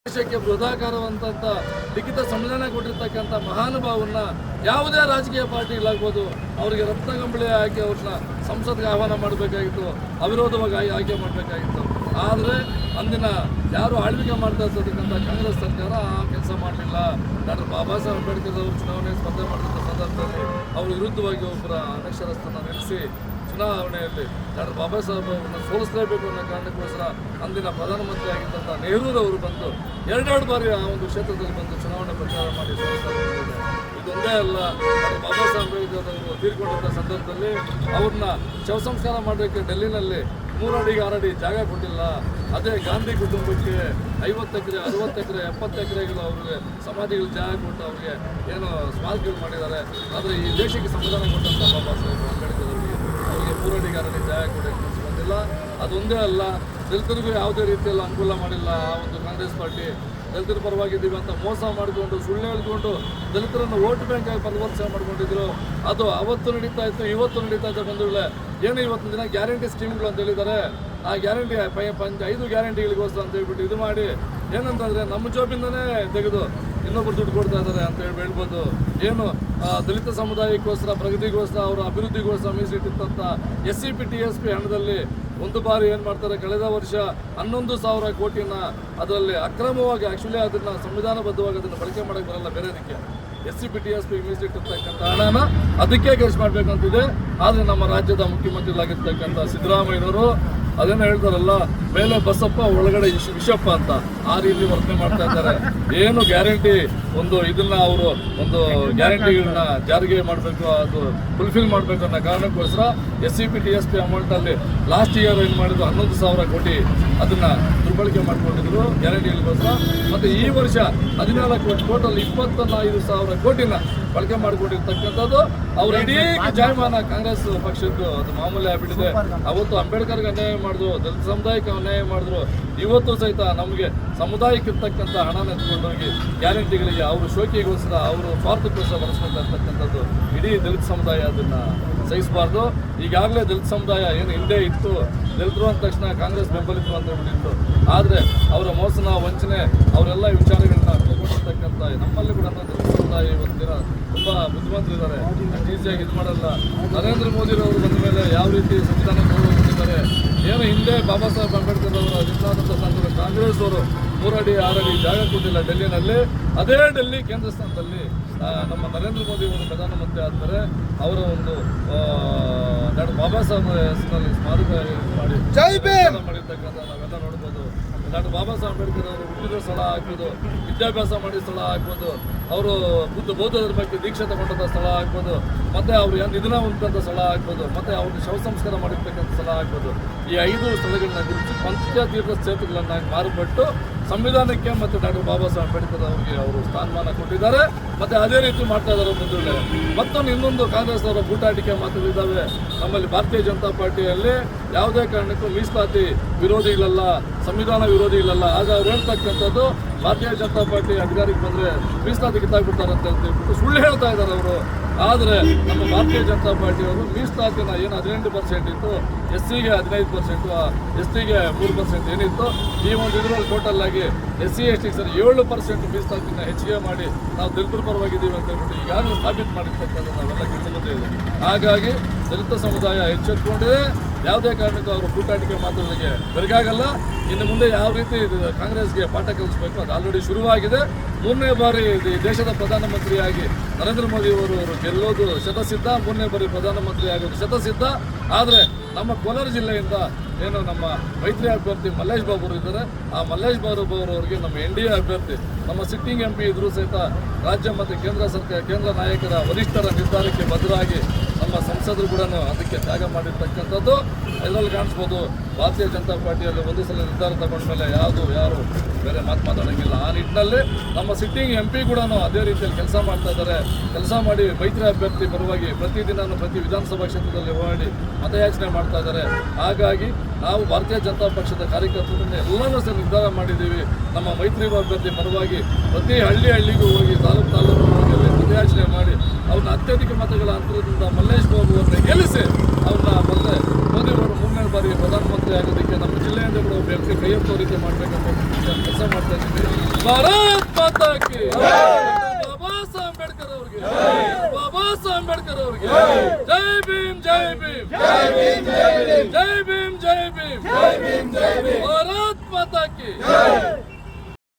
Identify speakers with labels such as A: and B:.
A: ದೇಶಕ್ಕೆ ಬೃಹದಾಕಾರವಂತ ಲಿಖಿತ ಸಂವಿಧಾನ ಕೊಟ್ಟಿರ್ತಕ್ಕಂಥ ಮಹಾನುಭಾವನ್ನ ಯಾವುದೇ ರಾಜಕೀಯ ಪಾರ್ಟಿಗಳಾಗ್ಬೋದು ಅವರಿಗೆ ರತ್ನಗಂಬಳಿ ಹಾಕಿ ಅವ್ರನ್ನ ಸಂಸತ್ಗೆ ಆಹ್ವಾನ ಮಾಡಬೇಕಾಗಿತ್ತು, ಅವಿರೋಧವಾಗಿ ಆಯ್ಕೆ ಮಾಡಬೇಕಾಗಿತ್ತು. ಆದರೆ ಅಂದಿನ ಯಾರು ಆಳ್ವಿಕೆ ಮಾಡ್ತಾ ಇರ್ತಕ್ಕಂಥ ಕಾಂಗ್ರೆಸ್ ಸರ್ಕಾರ ಆ ಕೆಲಸ ಮಾಡಲಿಲ್ಲ. ಡಾಕ್ಟರ್ ಬಾಬಾ ಸಾಹೇಬ್ ಅಂಬೇಡ್ಕರ್ ಅವರು ಚುನಾವಣೆ ಸ್ಪರ್ಧೆ ಮಾಡಿದಂಥ ಸಂದರ್ಭದಲ್ಲಿ ಅವರ ವಿರುದ್ಧವಾಗಿ ಒಬ್ಬರ ಅನಕ್ಷರಸ್ಥನ ನಿಲ್ಲಿಸಿ ಚುನಾವಣೆಯಲ್ಲಿ ಡಾಕ್ಟರ್ ಬಾಬಾ ಸಾಹೇಬ್ ಅವರನ್ನು ಸೋಲಿಸಲೇಬೇಕು ಅನ್ನೋ ಕಾರಣಕ್ಕೋಸ್ಕರ ಅಂದಿನ ಪ್ರಧಾನಮಂತ್ರಿ ಆಗಿದ್ದಂಥ ನೆಹರೂರವರು ಬಂದು ಎರಡೆರಡು ಬಾರಿ ಆ ಒಂದು ಕ್ಷೇತ್ರದಲ್ಲಿ ಬಂದು ಚುನಾವಣೆ ಪ್ರಚಾರ ಮಾಡಿ ಸೋಲಿಸ್ತಾರೆ. ಇದೊಂದೇ ಅಲ್ಲ, ಡಾಕ್ಟರ್ ಬಾಬಾ ಸಾಹೇಬ್ ಅಂಬೇಡ್ಕರ್ ಅವರು ತೀರ್ಕೊಂಡಂಥ ಸಂದರ್ಭದಲ್ಲಿ ಅವ್ರನ್ನ ಶವ ಸಂಸ್ಕಾರ ಮಾಡೋಕ್ಕೆ ಡೆಲ್ಲಿನಲ್ಲಿ 3 ಅಡಿಗೆ 6 ಅಡಿ ಜಾಗ ಕೊಟ್ಟಿಲ್ಲ. ಅದೇ ಗಾಂಧಿ ಕುಟುಂಬಕ್ಕೆ 50 ಎಕರೆ 60 ಎಕರೆ 70 ಎಕರೆಗಳು ಅವ್ರಿಗೆ ಸಮಾಧಿಗಳು ಜಾಗ ಕೊಟ್ಟು ಅವ್ರಿಗೆ ಏನು ಸ್ಮಾರಕಗಳು ಮಾಡಿದ್ದಾರೆ. ಆದರೆ ಈ ದೇಶಕ್ಕೆ ಸಂವಿಧಾನ ಕೊಟ್ಟಂಥ ಬಾಬಾ ಸಾಹೇಬ್ ಅಂಬೇಡ್ಕರ್ ಅವರಿಗೆ 3 ಅಡಿಗೆ 6 ಅಡಿ ಜಾಗ ಕೊಡೋಕ್ಕೆ ಮನಸ್ಸು ಬಂದಿಲ್ಲ. ಅದೊಂದೇ ಅಲ್ಲ, ದಲಿತರಿಗೂ ಯಾವುದೇ ರೀತಿಯಲ್ಲಿ ಅನುಕೂಲ ಮಾಡಿಲ್ಲ ಆ ಒಂದು ಕಾಂಗ್ರೆಸ್ ಪಾರ್ಟಿ. ದಲಿತರ ಪರವಾಗಿದ್ದೀವಿ ಅಂತ ಮೋಸ ಮಾಡಿಕೊಂಡು ಸುಳ್ಳು ಹೇಳ್ಕೊಂಡು ದಲಿತರನ್ನು ವೋಟ್ ಬ್ಯಾಂಕ್ ಆಗಿ ಪರಿವರ್ತನೆ ಮಾಡ್ಕೊಂಡಿದ್ರು. ಅದು ಅವತ್ತು ನಡೀತಾ ಇತ್ತು, ಇವತ್ತು ನಡೀತಾ ಇತ್ತು. ಬಂಧುಗಳೇ, ಏನು ಇವತ್ತಿನ ದಿನ ಗ್ಯಾರಂಟಿ ಸ್ಕೀಮ್ಗಳು ಅಂತ ಹೇಳಿದ್ದಾರೆ. ಆ ಗ್ಯಾರಂಟಿ 5 ಗ್ಯಾರಂಟಿಗಳಿಗೋಸ್ಕರ ಅಂತ ಹೇಳ್ಬಿಟ್ಟು ಇದು ಮಾಡಿ ಏನಂತಂದರೆ ನಮ್ಮ ಜಾಬಿಂದನೇ ತೆಗೆದು ಇನ್ನೊಬ್ಬರು ದುಡ್ಡು ಕೊಡ್ತಾ ಇದ್ದಾರೆ ಅಂತ ಹೇಳ್ಬೋದು. ಏನು ದಲಿತ ಸಮುದಾಯಕ್ಕೋಸ್ಕರ ಪ್ರಗತಿಗೋಸ್ಕರ ಅವರ ಅಭಿವೃದ್ಧಿಗೋಸ್ಕರ ಮೀಸಲಿಟ್ಟಿದ್ದಂಥ SCP TSP ಹಣದಲ್ಲಿ ಒಂದು ಬಾರಿ ಏನು ಮಾಡ್ತಾರೆ, ಕಳೆದ ವರ್ಷ 11,000 ಕೋಟಿನ ಅದರಲ್ಲಿ ಅಕ್ರಮವಾಗಿ ಆ್ಯಕ್ಚುಲಿ ಅದನ್ನು ಸಂವಿಧಾನಬದ್ಧವಾಗಿ ಅದನ್ನು ಬಳಕೆ ಮಾಡೋಕ್ಕೆ ಬರಲ್ಲ ಬೇರೆದಕ್ಕೆ. SCP TSP ಮೀಸಲಿಟ್ಟಿರ್ತಕ್ಕಂಥ ಹಣನ ಅದಕ್ಕೆ ಖರ್ಚು ಮಾಡಬೇಕಂತಿದೆ. ಆದರೆ ನಮ್ಮ ರಾಜ್ಯದ ಮುಖ್ಯಮಂತ್ರಿಗಳಾಗಿರ್ತಕ್ಕಂಥ ಸಿದ್ದರಾಮಯ್ಯನವರು ಅದೇನೋ ಹೇಳ್ತಾರಲ್ಲ, ಮೇಲೆ ಬಸಪ್ಪ ಒಳಗಡೆ ವಿಷಪ್ಪ ಅಂತ, ಆ ರೀತಿ ವರ್ತನೆ ಮಾಡ್ತಾ ಇದ್ದಾರೆ. ಏನು ಗ್ಯಾರಂಟಿ ಇದನ್ನ ಅವರು ಒಂದು ಗ್ಯಾರಂಟಿಗಳನ್ನ ಜಾರಿಗೆ ಮಾಡಬೇಕು, ಅದು ಫುಲ್ಫಿಲ್ ಮಾಡಬೇಕು ಅನ್ನೋ ಕಾರಣಕ್ಕೋಸ್ಕರ SCP TSP ಅಮೌಂಟಲ್ಲಿ ಲಾಸ್ಟ್ ಇಯರ್ ಏನು ಮಾಡಿದ್ರು 11,000 ಕೋಟಿ ಅದನ್ನು ದುರ್ಬಳಕೆ ಮಾಡ್ಕೊಂಡಿದ್ರು ಗ್ಯಾರಂಟಿಗಳಿಗೋಸ್ಕರ. ಮತ್ತು ಈ ವರ್ಷ 14 ಕೋಟಿ, ಟೋಟಲ್ 25,000 ಕೋಟಿನ ಬಳಕೆ ಮಾಡಿಕೊಂಡಿರ್ತಕ್ಕಂಥದ್ದು ಅವ್ರ ಇಡೀ ಜಾಯಮಾನ ಕಾಂಗ್ರೆಸ್ ಪಕ್ಷದ್ದು ಅದು ಮಾಮೂಲಿ ಆಗ್ಬಿಟ್ಟಿದೆ. ಅವತ್ತು ಅಂಬೇಡ್ಕರ್ಗೆ ಅನ್ಯಾಯ ಮಾಡಿದ್ರು, ದಲಿತ ಸಮುದಾಯಕ್ಕೆ ಅನ್ಯಾಯ ಮಾಡಿದ್ರು. ಇವತ್ತು ಸಹಿತ ನಮಗೆ ಸಮುದಾಯಕ್ಕೆ ಇರ್ತಕ್ಕಂಥ ಹಣನ ಎತ್ಕೊಂಡೋಗಿ ಗ್ಯಾರಂಟಿಗಳಿಗೆ ಅವರು ಶೋಕಿಗೋಸ್ಕರ ಅವರು ಸ್ವಾರ್ಥಕ್ಕೋಸ್ಕರ ಬಳಸ್ಕೊಳ್ತಾ ಇರ್ತಕ್ಕಂಥದ್ದು ಇಡೀ ದಲಿತ ಸಮುದಾಯ ಅದನ್ನು ಸಹಿಸಬಾರ್ದು. ಈಗಾಗಲೇ ದಲಿತ ಸಮುದಾಯ ಏನು ಹಿಂದೆ ಇತ್ತು, ದಲಿತರು ಅಂದ ತಕ್ಷಣ ಕಾಂಗ್ರೆಸ್ ಬೆಂಬಲಿತರು ಅಂತ ಹೇಳ್ಬಿಟ್ಟಿತ್ತು. ಆದರೆ ಅವರ ಮೋಸನ ವಂಚನೆ ಅವರೆಲ್ಲ ವಿಚಾರಗಳನ್ನ ತಗೊಂಡಿರ್ತಕ್ಕಂಥ ನಮ್ಮಲ್ಲಿ ಕೂಡ ದಲಿತ ಸಮುದಾಯ ಇವತ್ತು ದಿನ ತುಂಬ ಬುದ್ಧಿವಂತರಿದ್ದಾರೆ, ಅಷ್ಟು ಈಸಿಯಾಗಿ ಇದು ಮಾಡಲ್ಲ. ನರೇಂದ್ರ ಮೋದಿರವರು ಬಂದ ಮೇಲೆ ಯಾವ ರೀತಿ ಸಂವಿಧಾನ ಗೌರವಿಸಿದ್ದಾರೆ. ಏನು ಹಿಂದೆ ಬಾಬಾ ಸಾಹೇಬ್ ಅಂಬೇಡ್ಕರ್ ಅವರ ನಿಧನವಾದಂಥ ಸಂದರ್ಭ ಕಾಂಗ್ರೆಸ್ ಅವರು 3 ಅಡಿ 6 ಅಡಿ ಜಾಗ ಕೊಟ್ಟಿಲ್ಲ ಡೆಲ್ಲಿನಲ್ಲಿ. ಅದೇ ಡೆಲ್ಲಿ ಕೇಂದ್ರ ಸ್ಥಾನದಲ್ಲಿ ನಮ್ಮ ನರೇಂದ್ರ ಮೋದಿ ಅವರು ಪ್ರಧಾನಮಂತ್ರಿ ಆದ್ಮೇಲೆ ಅವರ ಒಂದು ಡಾಕ್ಟರ್ ಬಾಬಾ ಸಾಹೇಬ್ ಹೆಸರಿನಲ್ಲಿ ಸ್ಮಾರಕ ಮಾಡಿ ಮಾಡಿರ್ತಕ್ಕಂಥ ನಾವೆಲ್ಲ ನೋಡ್ಬೋದು. ಡಾಕ್ಟರ್ ಬಾಬಾ ಸಾಹೇಬ್ ಅಂಬೇಡ್ಕರ್ ಅವರು ಹುಟ್ಟಿದ ಸ್ಥಳ ಆಗ್ಬೋದು, ವಿದ್ಯಾಭ್ಯಾಸ ಮಾಡಿದ ಸ್ಥಳ ಆಗ್ಬೋದು, ಅವರು ಬೌದ್ಧ ಧರ್ಮಕ್ಕೆ ದೀಕ್ಷೆ ತಗೊಂಡಂಥ ಸ್ಥಳ ಆಗ್ಬೋದು, ಮತ್ತು ಅವರು ಏನು ನಿಧನ ಹೊಂದಂಥ ಸ್ಥಳ ಆಗ್ಬೋದು, ಮತ್ತು ಅವ್ರನ್ನ ಶವ ಸಂಸ್ಕಾರ ಮಾಡಿರ್ತಕ್ಕಂಥ ಸ್ಥಳ ಆಗ್ಬೋದು. ಈ 5 ಸ್ಥಳಗಳನ್ನ ಗುರುತಿಸಿ ಪಂಚತೀರ್ಥ ಕ್ಷೇತ್ರಗಳನ್ನಾಗಿ ಮಾರ್ಪಟ್ಟು ಸಂವಿಧಾನಕ್ಕೆ ಮತ್ತು ಡಾಕ್ಟರ್ ಬಾಬಾ ಸಾಹೇಬ್ ಅಂಬೇಡ್ಕರ್ ಅವರಿಗೆ ಅವರು ಸ್ಥಾನಮಾನ ಕೊಟ್ಟಿದ್ದಾರೆ. ಮತ್ತು ಅದೇ ರೀತಿ ಮಾಡ್ತಾ ಇದ್ದಾರೆ ಬಂಧುಗಳೇ. ಮತ್ತೊಂದು ಇನ್ನೊಂದು ಕಾಂಗ್ರೆಸ್ ಅವರ ಬೂಟಾಟಿಕೆ ಮಾತುಗಳಿದ್ದಾವೆ. ನಮ್ಮಲ್ಲಿ ಭಾರತೀಯ ಜನತಾ ಪಾರ್ಟಿಯಲ್ಲಿ ಯಾವುದೇ ಕಾರಣಕ್ಕೂ ಮೀಸಲಾತಿ ವಿರೋಧಿಗಳಲ್ಲ, ಸಂವಿಧಾನ ವಿರೋಧಿಗಳಲ್ಲ. ಆಗ ಅವ್ರು ಹೇಳ್ತಕ್ಕಂಥದ್ದು ಭಾರತೀಯ ಜನತಾ ಪಾರ್ಟಿ ಅಧಿಕಾರಕ್ಕೆ ಬಂದರೆ ಮೀಸಲಾತಿ ಕಿತ್ತಾಕ್ಬಿಡ್ತಾರೆ ಅಂತ ಹೇಳ್ಬಿಟ್ಟು ಸುಳ್ಳು ಹೇಳ್ತಾ ಇದ್ದಾರೆ ಅವರು. ಆದರೆ ನಮ್ಮ ಭಾರತೀಯ ಜನತಾ ಪಾರ್ಟಿಯವರು ಮೀಸಲಾತಿನ ಏನು 18% ಇತ್ತು, SCಗೆ 15%, STಗೆ 3% ಏನಿತ್ತು, ಈ ಒಂದು ಇದರಲ್ಲಿ ಟೋಟಲ್ ಆಗಿ SC ST ಸರಿ 7% ಮೀಸಲಾತಿನ ಹೆಚ್ಚಿಗೆ ಮಾಡಿ ನಾವು ದಲಿತರ ಪರವಾಗಿದ್ದೀವಿ ಅಂತ ಹೇಳ್ಬಿಟ್ಟು ಈಗಾಗಲೇ ಸಾಬೀತು ಮಾಡಿರ್ತಕ್ಕಂಥ ನಾವೆಲ್ಲ ಕೆಲಸಬಂದಿದೆ. ಹಾಗಾಗಿ ದಲಿತ ಸಮುದಾಯ ಎಚ್ಚೆತ್ತುಕೊಂಡಿದೆ. ಯಾವುದೇ ಕಾರಣಕ್ಕೂ ಅವರು ಕೂಟಾಟಿಕೆ ಮಾತುಗಳಿಗೆ ಬೆರಗಾಗಲ್ಲ. ಇನ್ನು ಮುಂದೆ ಯಾವ ರೀತಿ ಕಾಂಗ್ರೆಸ್ಗೆ ಪಾಠ ಕಲಿಸಬೇಕು ಅದು ಆಲ್ರೆಡಿ ಶುರುವಾಗಿದೆ. 3ನೇ ಬಾರಿ ದೇಶದ ಪ್ರಧಾನಮಂತ್ರಿಯಾಗಿ ನರೇಂದ್ರ ಮೋದಿ ಅವರು ಗೆಲ್ಲೋದು ಶತಸಿದ್ಧ, 3ನೇ ಬಾರಿ ಪ್ರಧಾನಮಂತ್ರಿ ಆಗೋದು ಶತಸಿದ್ಧ. ಆದರೆ ನಮ್ಮ ಕೋಲಾರ ಜಿಲ್ಲೆಯಿಂದ ಏನು ನಮ್ಮ ಮೈತ್ರಿ ಅಭ್ಯರ್ಥಿ ಮಲ್ಲೇಶ್ ಬಾಬು ಅವರು ಇದ್ದಾರೆ, ಆ ಮಲ್ಲೇಶ್ ಬಾಬು ಅವರಿಗೆ ನಮ್ಮ NDA ಅಭ್ಯರ್ಥಿ ನಮ್ಮ ಸಿಟ್ಟಿಂಗ್ MP ಇದ್ರೂ ಸಹಿತ ರಾಜ್ಯ ಮತ್ತು ಕೇಂದ್ರ ನಾಯಕರ ವರಿಷ್ಠರ ನಿರ್ಧಾರಕ್ಕೆ ಬದ್ಧರಾಗಿ ನಮ್ಮ ಸಂಸದರು ಕೂಡ ಅದಕ್ಕೆ ತ್ಯಾಗ ಮಾಡಿರ್ತಕ್ಕಂಥದ್ದು ಇದರಲ್ಲಿ ಕಾಣಿಸ್ಬೋದು. ಭಾರತೀಯ ಜನತಾ ಪಾರ್ಟಿಯಲ್ಲಿ ಒಂದು ಸಲ ನಿರ್ಧಾರ ತಗೊಂಡ ಮೇಲೆ ಯಾರು ಬೇರೆ ಮಾತಾಡೋಂಗಿಲ್ಲ. ಆ ನಿಟ್ಟಿನಲ್ಲಿ ನಮ್ಮ ಸಿಟ್ಟಿಂಗ್ MP ಕೂಡ ಅದೇ ರೀತಿಯಲ್ಲಿ ಕೆಲಸ ಮಾಡ್ತಾ ಇದ್ದಾರೆ. ಕೆಲಸ ಮಾಡಿ ಮೈತ್ರಿ ಅಭ್ಯರ್ಥಿ ಪರವಾಗಿ ಪ್ರತಿದಿನ ಪ್ರತಿ ವಿಧಾನಸಭಾ ಕ್ಷೇತ್ರದಲ್ಲಿ ಓಡಾಡಿ ಮತಯಾಚನೆ ಮಾಡ್ತಾ ಇದ್ದಾರೆ. ಹಾಗಾಗಿ ನಾವು ಭಾರತೀಯ ಜನತಾ ಪಕ್ಷದ ಕಾರ್ಯಕರ್ತರನ್ನ ಎಲ್ಲನೂ ಸಹ ನಿರ್ಧಾರ ಮಾಡಿದ್ದೀವಿ. ನಮ್ಮ ಮೈತ್ರಿ ಅಭ್ಯರ್ಥಿ ಪರವಾಗಿ ಪ್ರತಿ ಹಳ್ಳಿಗೂ ಹೋಗಿ ತಾಲೂಕು ಹೋಗಿ ಮತಯಾಚನೆ ಮಾಡಿ ಅವ್ರನ್ನ ಅತ್ಯಧಿಕ ಮತಗಳ ಅಂತರದಿಂದ ಮಲ್ಲೇಶ್ ಬಾಬು ಅವರನ್ನ ಗೆಲ್ಲಿಸಿ ಅವ್ರನ್ನ ಮತ್ತೆ ಮೋದಿ ಅವರು ಮುಂದಿನ ಬಾರಿ ಪ್ರಧಾನಮಂತ್ರಿ ಆಗೋದಕ್ಕೆ ನಮ್ಮ ಜಿಲ್ಲೆಯಿಂದ ಕೂಡ ಒಬ್ಬ ವ್ಯಕ್ತಿ ಕೈಯೆತ್ತೋರಿಕೆ ಮಾಡಬೇಕಂತ ಕೆಲಸ ಮಾಡ್ತಾ ಇದ್ದೀವಿ. ಭಾರತ್ ಮಾತಾ ಕಿ ಬಾಬಾ ಸಾಹೇಬ್ ಅಂಬೇಡ್ಕರ್ ಅವ್ರಿಗೆ, ಬಾಬಾ ಸಾಹೇಬ್ ಅಂಬೇಡ್ಕರ್ ಅವ್ರಿಗೆ ಜೈ ಭೀಮ್, ಜೈ ಭೀಮ್, ಜೈ ಭೀಮ್, ಜೈ ಭೀಮ್, ಜೈ ಭೀಮ್, ಜೈ ಭೀಮ್, ಜೈ ಭೀಮ್, ಭಾರತ್ ಮಾತಾ ಕಿ